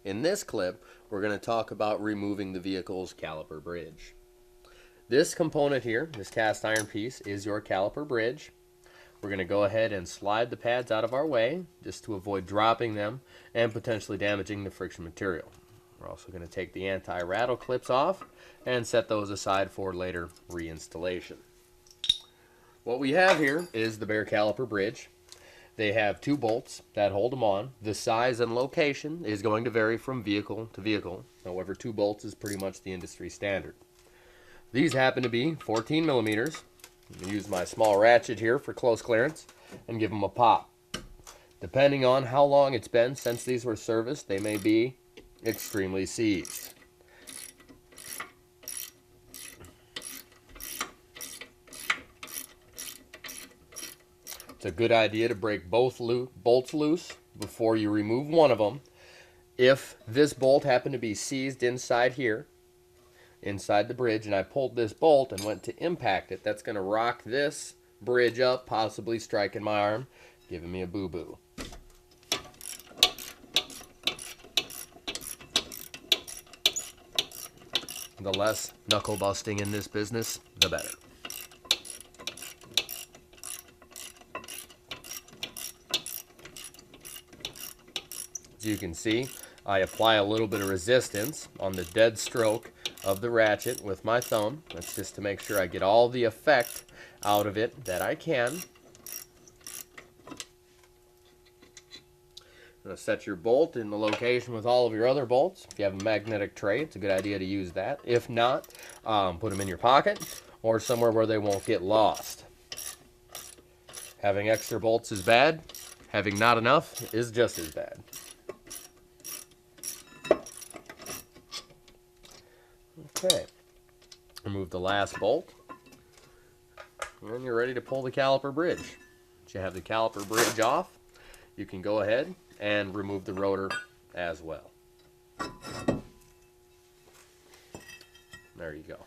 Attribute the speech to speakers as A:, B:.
A: In this clip, we're going to talk about removing the vehicle's caliper bridge. This component here, this cast iron piece, is your caliper bridge. We're going to go ahead and slide the pads out of our way just to avoid dropping them and potentially damaging the friction material. We're also going to take the anti-rattle clips off and set those aside for later reinstallation. What we have here is the Brake Caliper Bridge. They have 2 bolts that hold them on. The size and location is going to vary from vehicle to vehicle. However, 2 bolts is pretty much the industry standard. These happen to be 14 millimeters. I'm going to use my small ratchet here for close clearance and give them a pop. Depending on how long it's been since these were serviced, they may be extremely seized. It's a good idea to break both bolts loose before you remove one of them. If this bolt happened to be seized inside here, inside the bridge, and I pulled this bolt and went to impact it, that's going to rock this bridge up, possibly striking my arm, giving me a boo-boo. The less knuckle busting in this business, the better. As you can see, I apply a little bit of resistance on the dead stroke of the ratchet with my thumb. That's just to make sure I get all the effect out of it that I can. You're going to set your bolt in the location with all of your other bolts. If you have a magnetic tray, it's a good idea to use that. If not, put them in your pocket or somewhere where they won't get lost. Having extra bolts is bad. Having not enough is just as bad. Okay, remove the last bolt, and you're ready to pull the caliper bridge. Once you have the caliper bridge off, you can go ahead and remove the rotor as well. There you go.